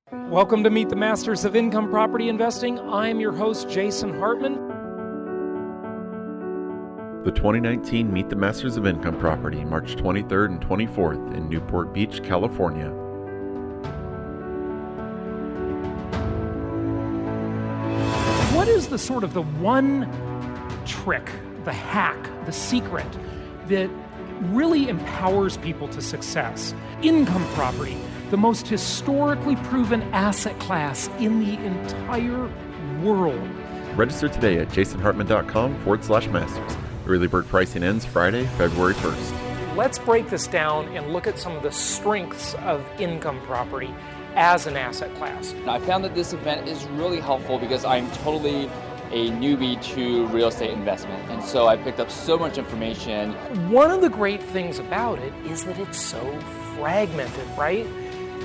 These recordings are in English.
Welcome to Meet the Masters of Income Property Investing. I'm your host, Jason Hartman. The 2019 Meet the Masters of Income Property, March 23rd and 24th in Newport Beach, California. What is the sort of the one trick, the hack, the secret that really empowers people to success? Income property, the most historically proven asset class in the entire world. Register today at jasonhartman.com/masters. Early bird pricing ends Friday, February 1st. Let's break this down and look at some of the strengths of income property as an asset class. I found that this event is really helpful because I'm totally a newbie to real estate investment. And so I picked up so much information. One of the great things about it is that it's so fragmented, right?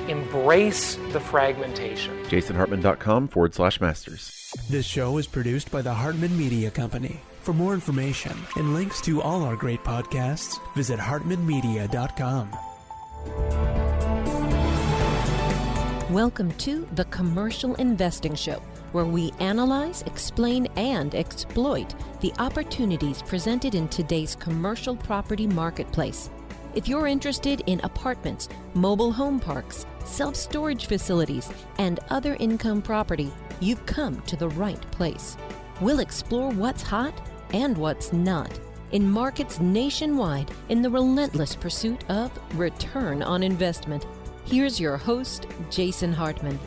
Embrace the fragmentation. jasonhartman.com/masters. This show is produced by the Hartman Media Company. For more information and links to all our great podcasts, visit hartmanmedia.com. Welcome to The Commercial Investing Show, where we analyze, explain, and exploit the opportunities presented in today's commercial property marketplace. If you're interested in apartments, mobile home parks, self-storage facilities, and other income property, you've come to the right place. We'll explore what's hot and what's not in markets nationwide in the relentless pursuit of return on investment. Here's your host, Jason Hartman.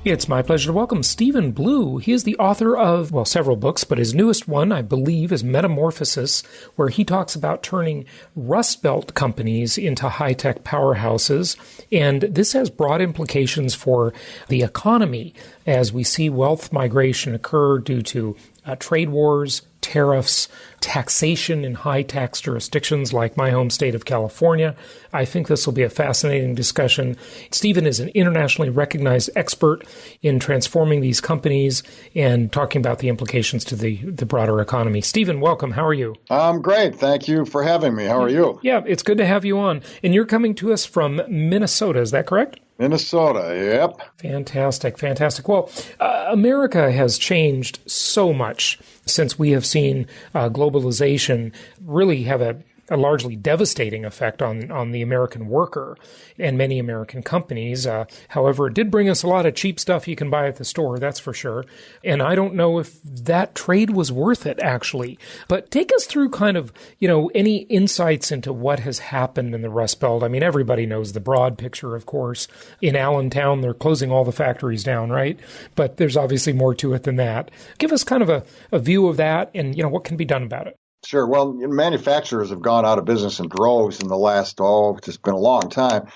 It's my pleasure to welcome Stephen Blue. He is the author of, several books, but his newest one, I believe, is Metamorphosis, where he talks about turning Rust Belt companies into high-tech powerhouses. And this has broad implications for the economy as we see wealth migration occur due to trade wars, tariffs, taxation in high-tax jurisdictions like my home state of California. I think this will be a fascinating discussion. Stephen is an internationally recognized expert in transforming these companies and talking about the implications to the broader economy. Stephen, welcome. How are you? I'm great. Thank you for having me. How are you? Yeah, it's good to have you on. And you're coming to us from Minnesota, is that correct? Minnesota, yep. Fantastic, fantastic. Well, America has changed so much since we have seen globalization really have a largely devastating effect on the American worker and many American companies. However, it did bring us a lot of cheap stuff you can buy at the store, that's for sure. And I don't know if that trade was worth it, actually. But take us through kind of, any insights into what has happened in the Rust Belt. I mean, everybody knows the broad picture, of course. In Allentown, they're closing all the factories down, right? But there's obviously more to it than that. Give us kind of a view of that and, what can be done about it. Sure. Well, manufacturers have gone out of business in droves in the last, it's been a long time.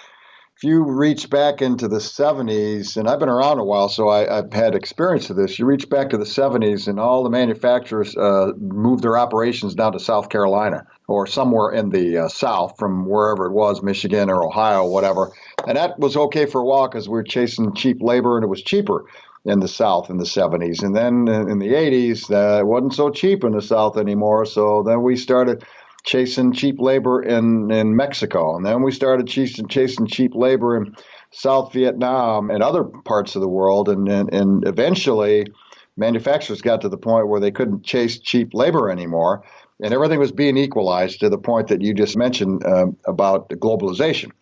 If you reach back into the 70s, and I've been around a while, so I've had experience of this. You reach back to the 70s, and all the manufacturers moved their operations down to South Carolina or somewhere in the South from wherever it was, Michigan or Ohio, whatever. And that was okay for a while because we were chasing cheap labor, and it was cheaper in the South in the 70s. And then in the 80s, it wasn't so cheap in the South anymore. So then we started chasing cheap labor in Mexico. And then we started chasing cheap labor in South Vietnam and other parts of the world. And eventually, manufacturers got to the point where they couldn't chase cheap labor anymore. And everything was being equalized to the point that you just mentioned about the globalization.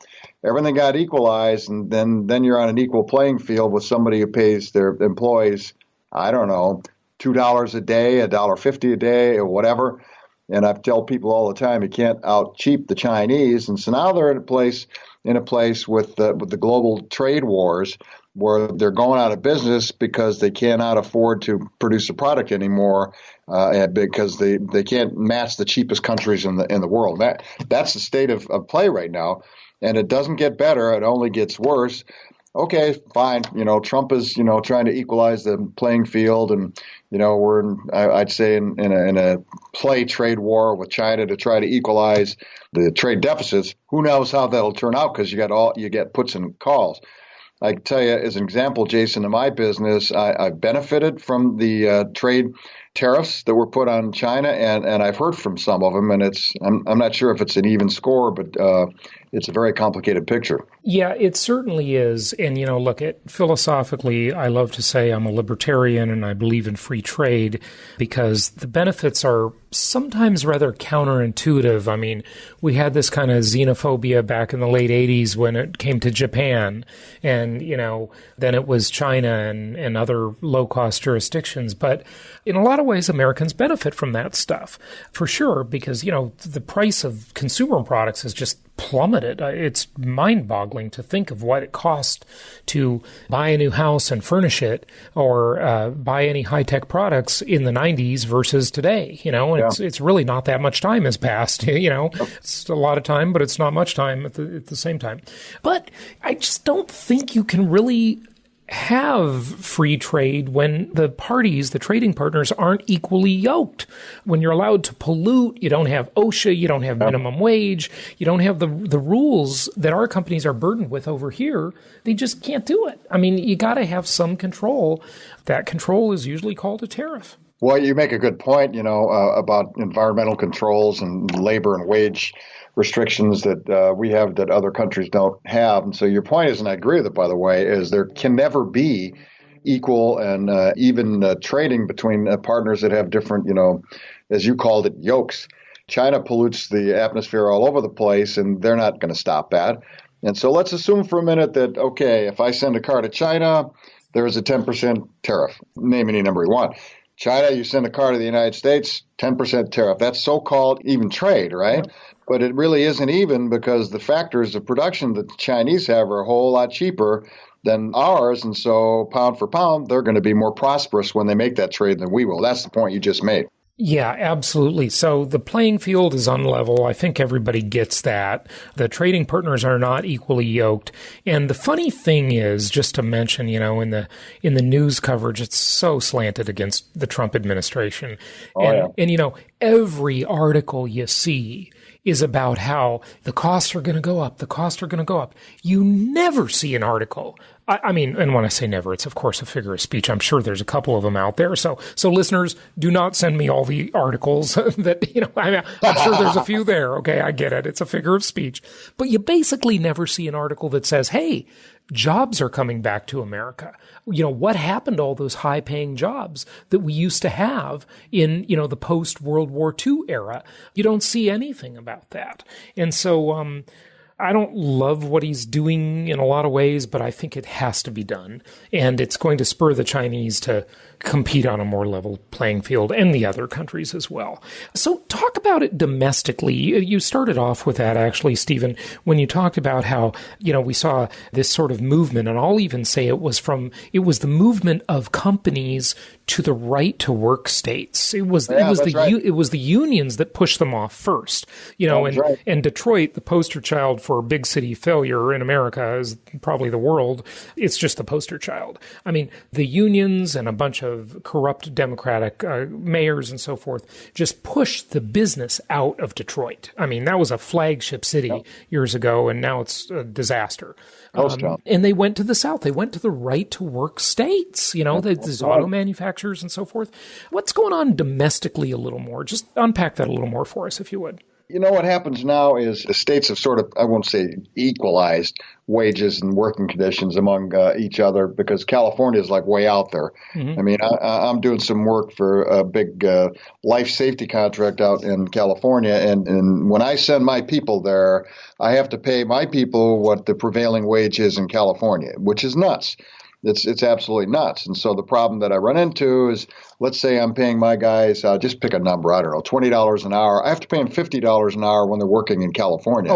Everything got equalized, and then you're on an equal playing field with somebody who pays their employees, I don't know, $2 a day, $1.50 a day, or whatever. And I tell people all the time, you can't out cheap the Chinese. And so now they're in a place with the global trade wars where they're going out of business because they cannot afford to produce a product anymore because they can't match the cheapest countries in the world. That's the state of play right now. And it doesn't get better. It only gets worse. Okay, fine. Trump is, trying to equalize the playing field. And, we're I'd say in a play trade war with China to try to equalize the trade deficits. Who knows how that'll turn out because you get puts and calls. I can tell you as an example, Jason, in my business, I've benefited from the trade tariffs that were put on China, and I've heard from some of them, and I'm not sure if it's an even score, but it's a very complicated picture. Yeah, it certainly is. And, look, philosophically, I love to say I'm a libertarian and I believe in free trade because the benefits are sometimes rather counterintuitive. I mean, we had this kind of xenophobia back in the late 80s when it came to Japan. And, then it was China and other low-cost jurisdictions. But in a lot of ways, Americans benefit from that stuff, for sure, because, the price of consumer products has just plummeted. It's mind-boggling to think of what it cost to buy a new house and furnish it or buy any high-tech products in the 90s versus today. It's really not that much time has passed. It's a lot of time, but it's not much time at the same time. But I just don't think you can really have free trade when the parties, the trading partners, aren't equally yoked. When you're allowed to pollute, you don't have OSHA, you don't have minimum wage, you don't have the rules that our companies are burdened with over here. They just can't do it. I mean, you got to have some control. That control is usually called a tariff. Well, you make a good point, about environmental controls and labor and wage restrictions that we have that other countries don't have. And so your point is, and I agree with it, by the way, is there can never be equal and even trading between partners that have different, as you called it, yokes. China pollutes the atmosphere all over the place, and they're not going to stop that. And so let's assume for a minute that, okay, if I send a car to China, there's a 10% tariff. Name any number you want. China, you send a car to the United States, 10% tariff. That's so-called even trade, right? Yeah. But it really isn't even because the factors of production that the Chinese have are a whole lot cheaper than ours. And so pound for pound, they're going to be more prosperous when they make that trade than we will. That's the point you just made. Yeah, absolutely. So the playing field is unlevel. I think everybody gets that. The trading partners are not equally yoked. And the funny thing is, just to mention, in the news coverage, it's so slanted against the Trump administration. And every article you see is about how the costs are going to go up. The costs are going to go up. You never see an article. I mean, and when I say never, it's of course a figure of speech. I'm sure there's a couple of them out there. So listeners, do not send me all the articles that, I'm sure there's a few there. Okay, I get it. It's a figure of speech. But you basically never see an article that says, hey, jobs are coming back to America. What happened to all those high-paying jobs that we used to have in, the post-World War II era? You don't see anything about that. And so, I don't love what he's doing in a lot of ways, but I think it has to be done. And it's going to spur the Chinese to compete on a more level playing field and the other countries as well. So talk about it domestically. You started off with that, actually, Stephen, when you talked about how, we saw this sort of movement, and I'll even say it was the movement of companies to the right to work states. It was the unions that pushed them off first, and Detroit, the poster child for big city failure in America, is probably the world. It's just the poster child. I mean, the unions and a bunch of corrupt Democratic mayors and so forth just pushed the business out of Detroit. I mean, that was a flagship city years ago, and now it's a disaster. And they went to the South. They went to the right to work states, these auto manufacturers and so forth. What's going on domestically a little more? Just unpack that a little more for us, if you would. What happens now is the states have sort of, I won't say equalized wages and working conditions among each other because California is like way out there. Mm-hmm. I mean, I'm doing some work for a big life safety contract out in California. And when I send my people there, I have to pay my people what the prevailing wage is in California, which is nuts. It's absolutely nuts. And so the problem that I run into is, let's say I'm paying my guys, just pick a number, I don't know, $20 an hour. I have to pay them $50 an hour when they're working in California.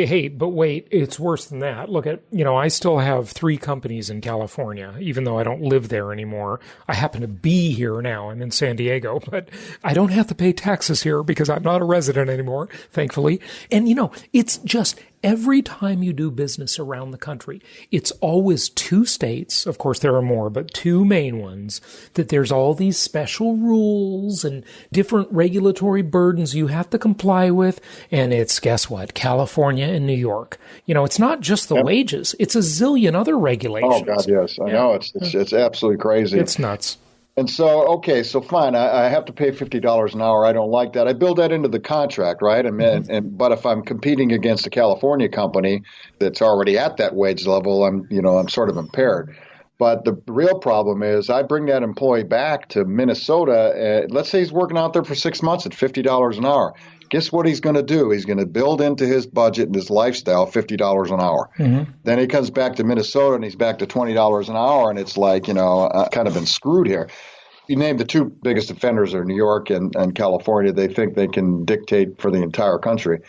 Hey, but wait, it's worse than that. Look at, I still have 3 companies in California, even though I don't live there anymore. I happen to be here now. I'm in San Diego, but I don't have to pay taxes here because I'm not a resident anymore, thankfully. And, it's just every time you do business around the country, it's always 2 states. Of course, there are more, but 2 main ones that there's all these special rules and different regulatory burdens you have to comply with. And it's, guess what? California and New York. It's not just the wages. It's a zillion other regulations. Oh, God, yes. I know. It's absolutely crazy. It's nuts. And so, okay, so fine, I have to pay $50 an hour. I don't like that. I build that into the contract, right? But if I'm competing against a California company that's already at that wage level, I'm sort of impaired. But the real problem is I bring that employee back to Minnesota. Let's say he's working out there for 6 months at $50 an hour. Guess what he's going to do? He's going to build into his budget and his lifestyle $50 an hour. Mm-hmm. Then he comes back to Minnesota and he's back to $20 an hour. And it's like, kind of been screwed here. You name the two biggest offenders are New York and California. They think they can dictate for the entire country.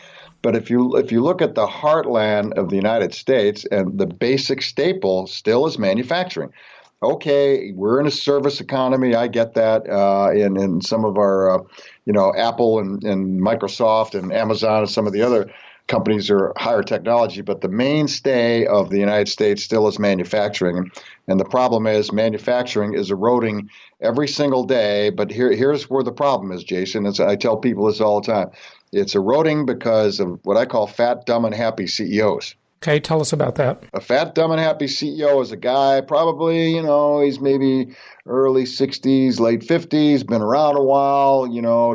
But if you look at the heartland of the United States, and the basic staple still is manufacturing. Okay, we're in a service economy. I get that. In some of our, Apple and Microsoft and Amazon and some of the other companies are higher technology, but the mainstay of the United States still is manufacturing. And the problem is manufacturing is eroding every single day. But here's where the problem is, Jason. I tell people this all the time. It's eroding because of what I call fat, dumb, and happy CEOs. Okay, tell us about that. A fat, dumb, and happy CEO is a guy, probably, he's maybe early 60s, late 50s, been around a while,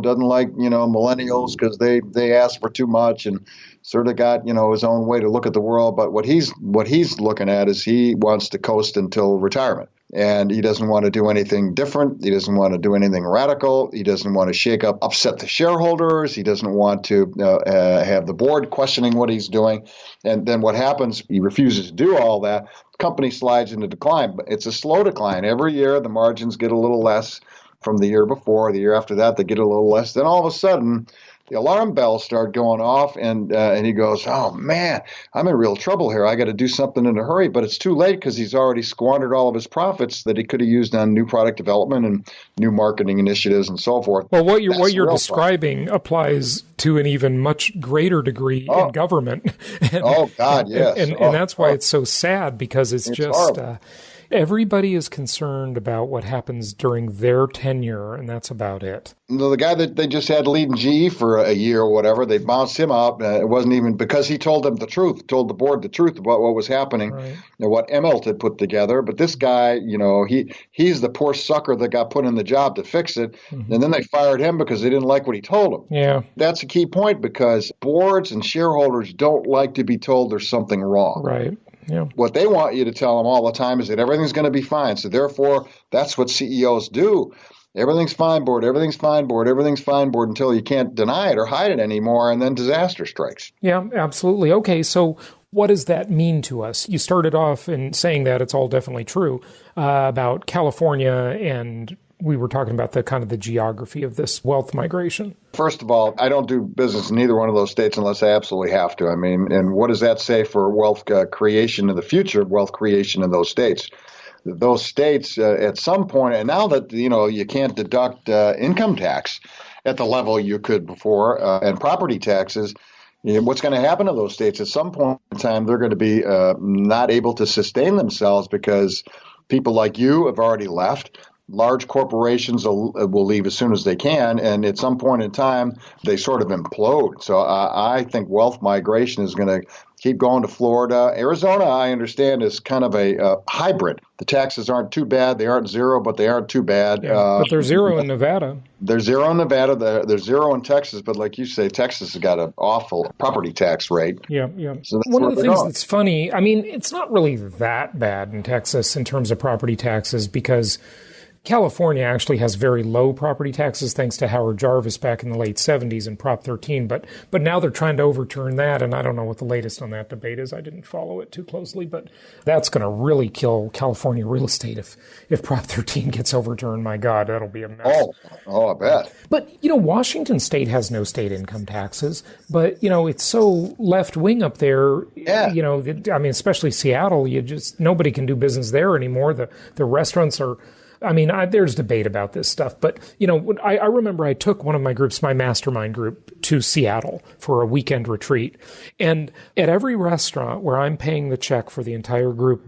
doesn't like, millennials because they ask for too much and sort of got, his own way to look at the world. But what he's looking at is he wants to coast until retirement. And he doesn't want to do anything different. He doesn't want to do anything radical. He doesn't want to upset the shareholders. He doesn't want to have the board questioning what he's doing. And then what happens, he refuses to do all that. The company slides into decline. But it's a slow decline. Every year, the margins get a little less from the year before. The year after that, they get a little less. Then all of a sudden, the alarm bells start going off, and he goes, oh, man, I'm in real trouble here. I got to do something in a hurry. But it's too late because he's already squandered all of his profits that he could have used on new product development and new marketing initiatives and so forth. Well, what you're describing applies to an even much greater degree in government. God, yes. And that's why it's so sad, because it's just everybody is concerned about what happens during their tenure, and that's about it. The guy that they just had leading GE for a year or whatever, they bounced him out. It wasn't even because he told them the truth, told the board the truth about what was happening, right, and what Emmelt had put together. But this guy, he's the poor sucker that got put in the job to fix it. Mm-hmm. And then they fired him because they didn't like what he told them. Yeah. That's a key point, because boards and shareholders don't like to be told there's something wrong. Right. Yeah. What they want you to tell them all the time is that everything's going to be fine. So therefore, that's what CEOs do. Everything's fine board, everything's fine board, everything's fine board, until you can't deny it or hide it anymore, and then disaster strikes. Yeah, absolutely. Okay, so what does that mean to us? You started off in saying that it's all definitely true about California, and we were talking about the kind of the geography of this wealth migration. First of all, I don't do business in either one of those states unless I absolutely have to. I mean, and what does that say for wealth creation in the future, wealth creation in those states? Those states at some point, and now that, you can't deduct income tax at the level you could before, and property taxes, what's going to happen to those states? At some point in time, they're going to be not able to sustain themselves because people like you have already left. Large corporations will leave as soon as they can, and at some point in time, they sort of implode. So I think wealth migration is going to keep going to Florida. Arizona, I understand, is kind of a hybrid. The taxes aren't too bad. They aren't zero, but they aren't too bad. Yeah, but they're zero in Nevada. They're zero in Nevada. They're zero in Texas. But like you say, Texas has got an awful property tax rate. Yeah. So one of the things that's funny, I mean, it's not really that bad in Texas in terms of property taxes, because California actually has very low property taxes thanks to Howard Jarvis back in the late 70s and Prop 13. But now they're trying to overturn that, and I don't know what the latest on that debate is. I didn't follow it too closely, but that's going to really kill California real estate if Prop 13 gets overturned. My God, that'll be a mess. Oh, I bet. But, Washington State has no state income taxes, but, it's so left-wing up there. Yeah. I mean, especially Seattle, nobody can do business there anymore. The restaurants are... I mean, there's debate about this stuff, but, I remember I took one of my groups, my mastermind group, to Seattle for a weekend retreat. And at every restaurant where I'm paying the check for the entire group,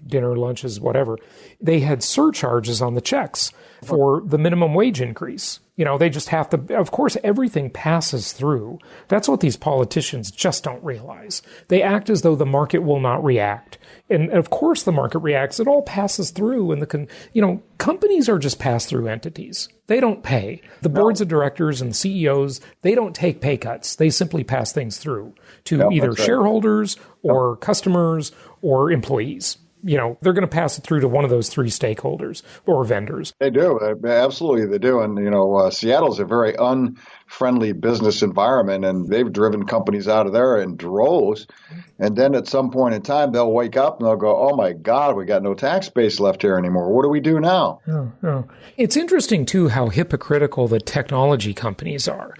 dinner, lunches, whatever, they had surcharges on the checks for the minimum wage increase. They just have to, of course, everything passes through. That's what these politicians just don't realize. They act as though the market will not react. And of course the market reacts. It all passes through. And companies are just pass-through entities. They don't pay. The boards of directors and CEOs, they don't take pay cuts. They simply pass things through to either shareholders or customers or employees. They're going to pass it through to one of those three stakeholders or vendors. They do. Absolutely, they do. And, Seattle's a very unfriendly business environment, and they've driven companies out of there in droves. And then at some point in time, they'll wake up and they'll go, oh, my God, we got no tax base left here anymore. What do we do now? Oh. It's interesting, too, how hypocritical the technology companies are.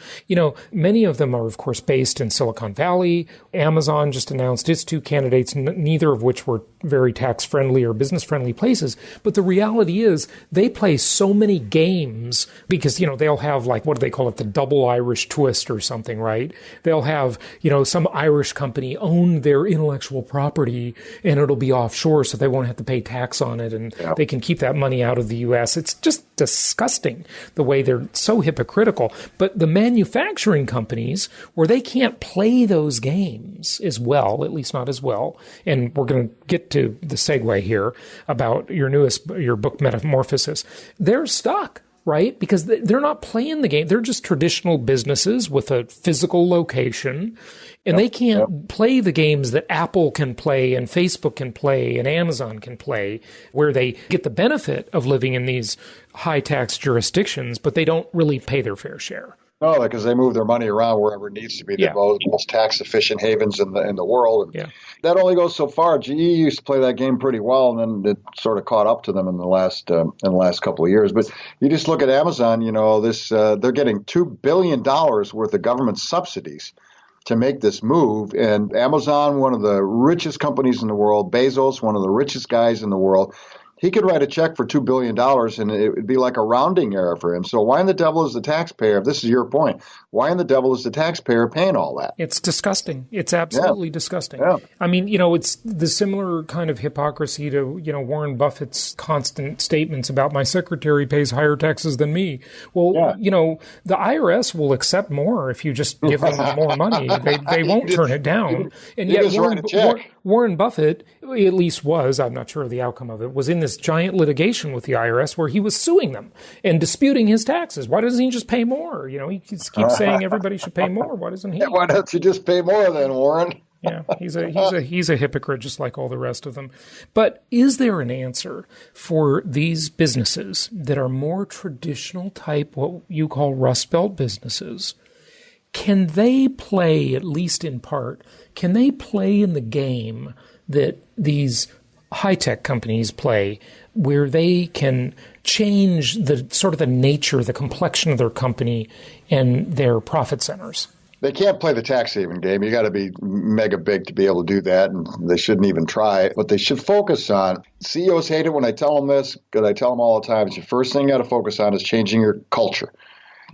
Many of them are, of course, based in Silicon Valley. Amazon just announced its two candidates, neither of which were very tax-friendly or business-friendly places. But the reality is they play so many games because, they'll have what do they call it, the double Irish twist or something, right? They'll have, some Irish company own their intellectual property and it'll be offshore so they won't have to pay tax on it and they can keep that money out of the U.S. It's just disgusting the way they're so hypocritical. But the manufacturing companies, where they can't play those games as well, at least not as well, and we're going to get to the segue here about your book, Metamorphosis, they're stuck. Right? Because they're not playing the game. They're just traditional businesses with a physical location. And they can't play the games that Apple can play and Facebook can play and Amazon can play, where they get the benefit of living in these high tax jurisdictions, but they don't really pay their fair share. No, because they move their money around wherever it needs to be. They're the most tax-efficient havens in the world. And that only goes so far. GE used to play that game pretty well, and then it sort of caught up to them in the last couple of years. But you just look at Amazon. They're getting $2 billion worth of government subsidies to make this move. And Amazon, one of the richest companies in the world, Bezos, one of the richest guys in the world, he could write a check for $2 billion and it would be like a rounding error for him. So why in the devil is the taxpayer, if this is your point, why in the devil is the taxpayer paying all that? It's disgusting. It's absolutely disgusting. Yeah. I mean, it's the similar kind of hypocrisy to, Warren Buffett's constant statements about my secretary pays higher taxes than me. Well, the IRS will accept more if you just give them more money. They won't turn it down. And yet Warren Buffett, at least was, I'm not sure of the outcome of it, was in this giant litigation with the IRS where he was suing them and disputing his taxes. Why doesn't he just pay more? He keeps saying everybody should pay more. Why doesn't he? Yeah, why don't you just pay more then, Warren? Yeah, he's a hypocrite just like all the rest of them. But is there an answer for these businesses that are more traditional type, what you call Rust Belt businesses? Can they play, at least in part, can they play in the game that these high-tech companies play, where they can change the sort of the nature, the complexion of their company and their profit centers? They can't play the tax haven game. You got to be mega big to be able to do that, and they shouldn't even try. What they should focus on, CEOs hate it when I tell them this, because I tell them all the time, it's the first thing you got to focus on is changing your culture.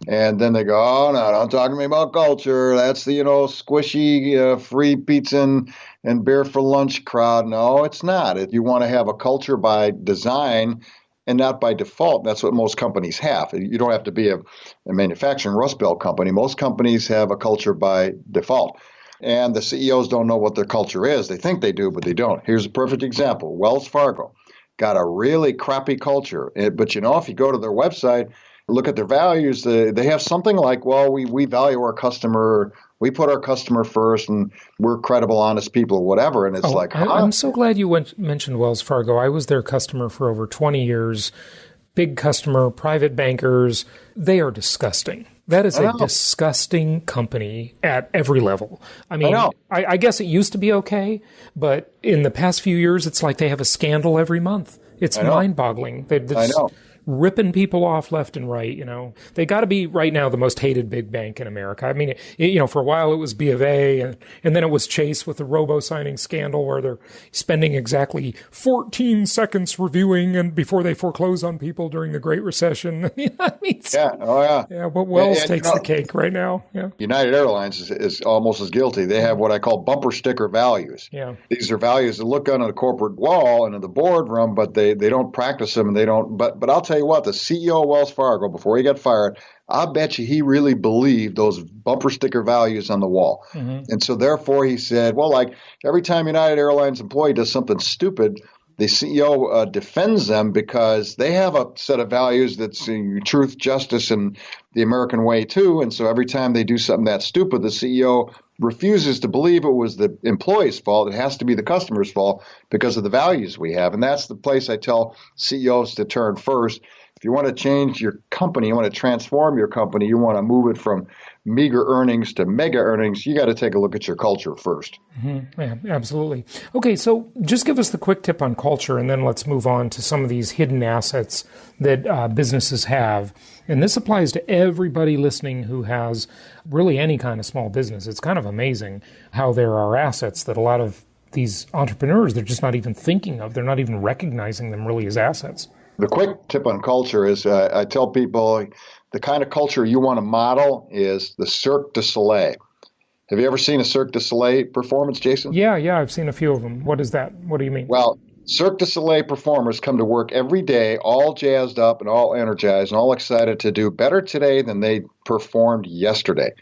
And then they go, oh, no, don't talk to me about culture. That's the, squishy free pizza and beer for lunch crowd. No, it's not. You want to have a culture by design and not by default. That's what most companies have. You don't have to be a manufacturing Rust Belt company. Most companies have a culture by default. And the CEOs don't know what their culture is. They think they do, but they don't. Here's a perfect example. Wells Fargo got a really crappy culture. But, if you go to their website, look at their values, they have something like, well, we value our customer, we put our customer first, and we're credible, honest people, whatever. And it's I'm so glad you mentioned Wells Fargo. I was their customer for over 20 years. Big customer, private bankers. They are disgusting. That is a disgusting company at every level. I mean, I guess it used to be okay, but in the past few years, it's like they have a scandal every month. It's mind-boggling. I know. Ripping people off left and right, They got to be right now the most hated big bank in America. I mean, for a while it was B of A, and then it was Chase with the robo-signing scandal where they're spending exactly 14 seconds reviewing and before they foreclose on people during the Great Recession. Yeah, but Wells takes the cake right now. Yeah. United Airlines is almost as guilty. They have what I call bumper sticker values. Yeah. These are values that look on the corporate wall and in the boardroom, but they don't practice them, and they don't. But I'll tell tell you what, the CEO of Wells Fargo, before he got fired, I bet you he really believed those bumper sticker values on the wall. And so therefore he said, well, like every time United Airlines employee does something stupid, the CEO defends them because they have a set of values that's truth, justice, and the American way too. And so every time they do something that stupid, the CEO refuses to believe it was the employee's fault. It has to be the customer's fault because of the values we have. And that's the place I tell CEOs to turn first. If you want to change your company, you want to transform your company, you want to move it from meager earnings to mega earnings, you got to take a look at your culture first. Yeah, absolutely. Okay, so just give us the quick tip on culture, and then let's move on to some of these hidden assets that businesses have. And this applies to everybody listening who has really any kind of small business. It's kind of amazing how there are assets that a lot of these entrepreneurs, they're just not even thinking of. They're not even recognizing them really as assets. The quick tip on culture is I tell people the kind of culture you want to model is the Cirque du Soleil. Have you ever seen a Cirque du Soleil performance, Jason? Yeah, I've seen a few of them. What is that? What do you mean? Well, Cirque du Soleil performers come to work every day all jazzed up and all energized and all excited to do better today than they performed yesterday.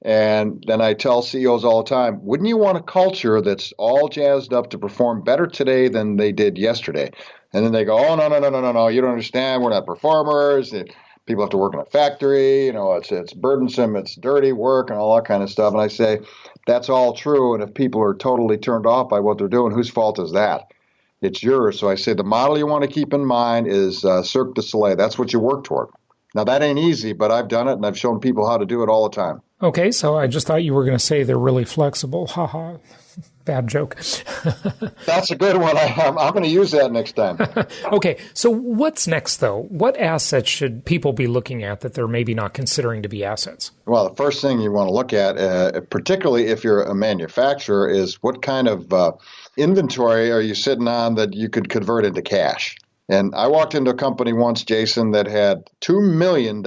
And then I tell CEOs all the time, wouldn't you want a culture that's all jazzed up to perform better today than they did yesterday? And then they go, oh, no, you don't understand. We're not performers. People have to work in a factory. It's burdensome. It's dirty work and all that kind of stuff. And I say, that's all true. And if people are totally turned off by what they're doing, whose fault is that? It's yours. So I say the model you want to keep in mind is Cirque du Soleil. That's what you work toward. Now, that ain't easy, but I've done it, and I've shown people how to do it all the time. Okay, so I just thought you were going to say they're really flexible. Ha ha. Bad joke. That's a good one. I'm going to use that next time. Okay, so what's next, though? What assets should people be looking at that they're maybe not considering to be assets? Well, the first thing you want to look at, particularly if you're a manufacturer, is what kind of inventory are you sitting on that you could convert into cash? And I walked into a company once, Jason, that had $2 million.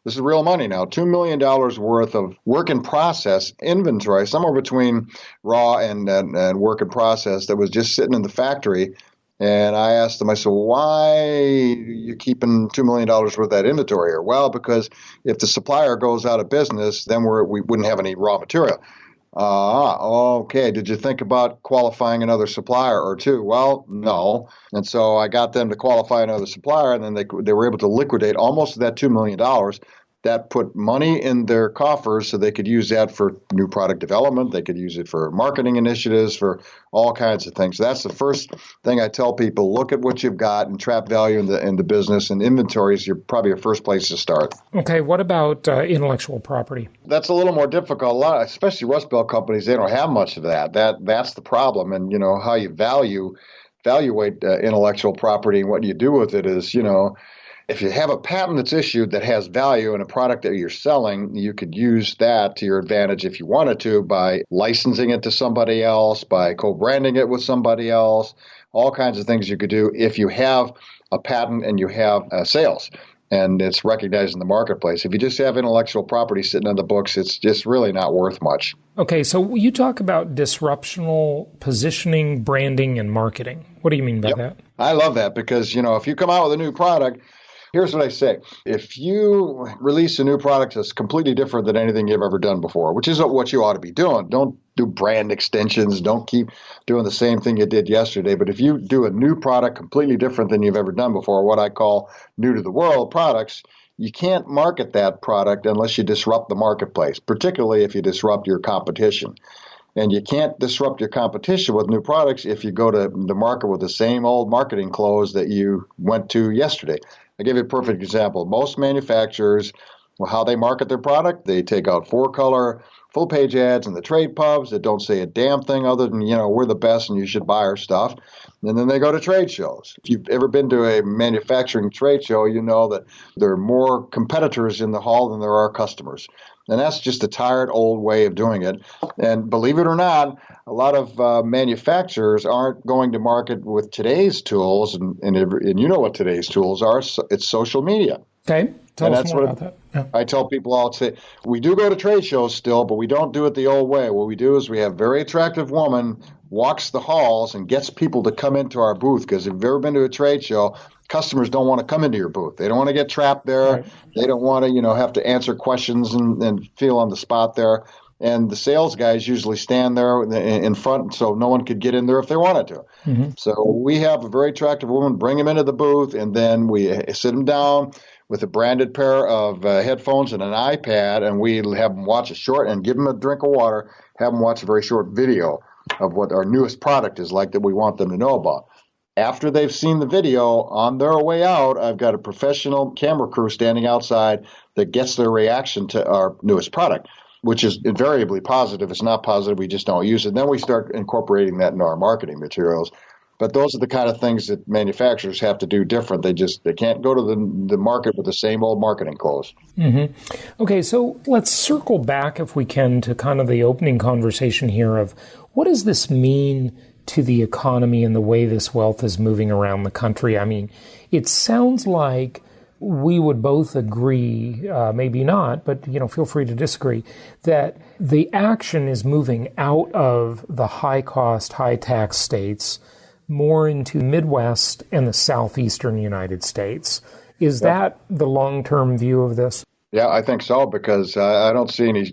This is real money now, $2 million worth of work in process inventory, somewhere between raw and work in process that was just sitting in the factory. And I asked them, I said, why are you keeping $2 million worth of that inventory here? Well, because if the supplier goes out of business, then we wouldn't have any raw material. Okay. Did you think about qualifying another supplier or two? Well, no. And so I got them to qualify another supplier, and then they were able to liquidate almost that $2 million. That put money in their coffers so they could use that for new product development. They could use it for marketing initiatives, for all kinds of things. So that's the first thing I tell people. Look at what you've got and trap value in the business, and inventory is probably your first place to start. Okay, what about intellectual property? That's a little more difficult. A lot, especially Rust Belt companies, they don't have much of that. That's the problem. And, how you evaluate intellectual property and what you do with it is, if you have a patent that's issued that has value in a product that you're selling, you could use that to your advantage if you wanted to by licensing it to somebody else, by co-branding it with somebody else, all kinds of things you could do if you have a patent and you have sales and it's recognized in the marketplace. If you just have intellectual property sitting on the books, it's just really not worth much. Okay, so you talk about disruptional positioning, branding, and marketing. What do you mean by that? I love that because, if you come out with a new product, here's what I say. If you release a new product that's completely different than anything you've ever done before, which is what you ought to be doing, don't do brand extensions, don't keep doing the same thing you did yesterday. But if you do a new product completely different than you've ever done before, what I call new to the world products, you can't market that product unless you disrupt the marketplace, particularly if you disrupt your competition. And you can't disrupt your competition with new products if you go to the market with the same old marketing clothes that you went to yesterday. I'll give you a perfect example. Most manufacturers, how they market their product, they take out 4-color full-page ads in the trade pubs that don't say a damn thing other than, we're the best and you should buy our stuff. And then they go to trade shows. If you've ever been to a manufacturing trade show, you know that there are more competitors in the hall than there are customers. And that's just a tired old way of doing it. And believe it or not, a lot of manufacturers aren't going to market with today's tools. And you know what today's tools are. It's social media. Okay. Tell us more about that. Yeah. I tell people all the time, we do go to trade shows still, but we don't do it the old way. What we do is we have very attractive women walks the halls and gets people to come into our booth. Because if you've ever been to a trade show, customers don't want to come into your booth. They don't want to get trapped there. Right. They don't want to, have to answer questions and feel on the spot there. And the sales guys usually stand there in front so no one could get in there if they wanted to. Mm-hmm. So we have a very attractive woman, bring them into the booth, and then we sit them down with a branded pair of headphones and an iPad, and we have them watch a short and give them a drink of water, have them watch a very short video of what our newest product is like that we want them to know about. After they've seen the video, on their way out, I've got a professional camera crew standing outside that gets their reaction to our newest product, which is invariably positive. If it's not positive, we just don't use it. Then we start incorporating that into our marketing materials. But those are the kind of things that manufacturers have to do different. They can't go to the market with the same old marketing clothes. Mm-hmm. Okay, so let's circle back, if we can, to kind of the opening conversation here of what does this mean to the economy and the way this wealth is moving around the country? I mean, it sounds like we would both agree, maybe not, but feel free to disagree, that the action is moving out of the high-cost, high-tax states more into Midwest and the southeastern United States. Is that the long-term view of this? Yeah, I think so, because I don't see any,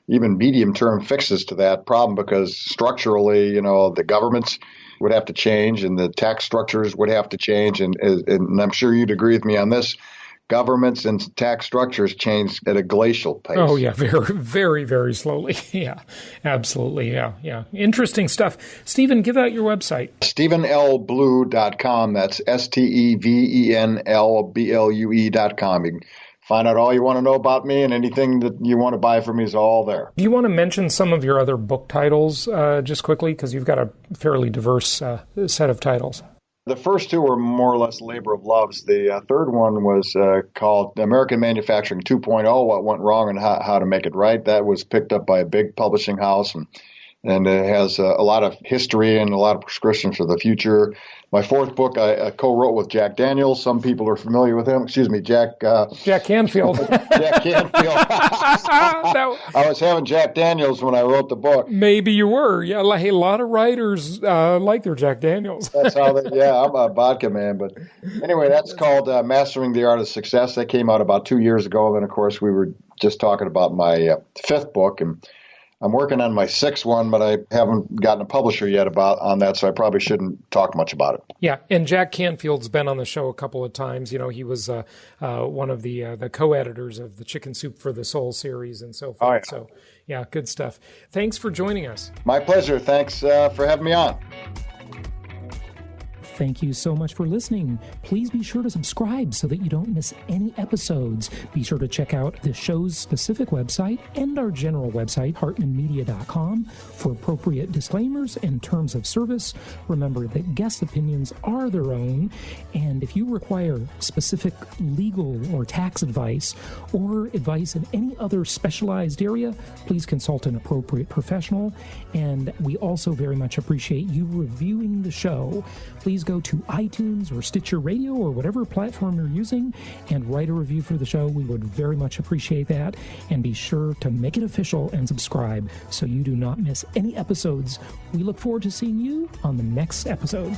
even medium-term fixes to that problem, because structurally, the governments would have to change and the tax structures would have to change. And I'm sure you'd agree with me on this. Governments and tax structures change at a glacial pace. Oh, yeah, very, very, very slowly. Yeah, absolutely. Yeah. Interesting stuff. Stephen, give out your website. StephenLBlue.com. That's STEVENLBLUE.com. You can find out all you want to know about me, and anything that you want to buy from me is all there. Do you want to mention some of your other book titles just quickly? Because you've got a fairly diverse set of titles. The first two were more or less labor of loves. The third one was called American Manufacturing 2.0, What Went Wrong and How to Make It Right. That was picked up by a big publishing house, and it has a lot of history and a lot of prescriptions for the future. My fourth book I co-wrote with Jack Daniels. Some people are familiar with him. Excuse me, Jack Canfield. Jack Canfield. I was having Jack Daniels when I wrote the book. Maybe you were. Yeah, a lot of writers like their Jack Daniels. That's how I'm a vodka man. But anyway, that's called Mastering the Art of Success. That came out about 2 years ago. And then, of course, we were just talking about my fifth book. And I'm working on my sixth one, but I haven't gotten a publisher yet on that, so I probably shouldn't talk much about it. Yeah, and Jack Canfield's been on the show a couple of times. He was one of the co-editors of the Chicken Soup for the Soul series and so forth. Oh, yeah. So, yeah, good stuff. Thanks for joining us. My pleasure. Thanks for having me on. Thank you so much for listening. Please be sure to subscribe so that you don't miss any episodes. Be sure to check out the show's specific website and our general website, hartmanmedia.com, for appropriate disclaimers and terms of service. Remember that guest opinions are their own, and if you require specific legal or tax advice or advice in any other specialized area, please consult an appropriate professional. And we also very much appreciate you reviewing the show. Please go to iTunes or Stitcher Radio or whatever platform you're using and write a review for the show. We would very much appreciate that. And be sure to make it official and subscribe so you do not miss any episodes. We look forward to seeing you on the next episode.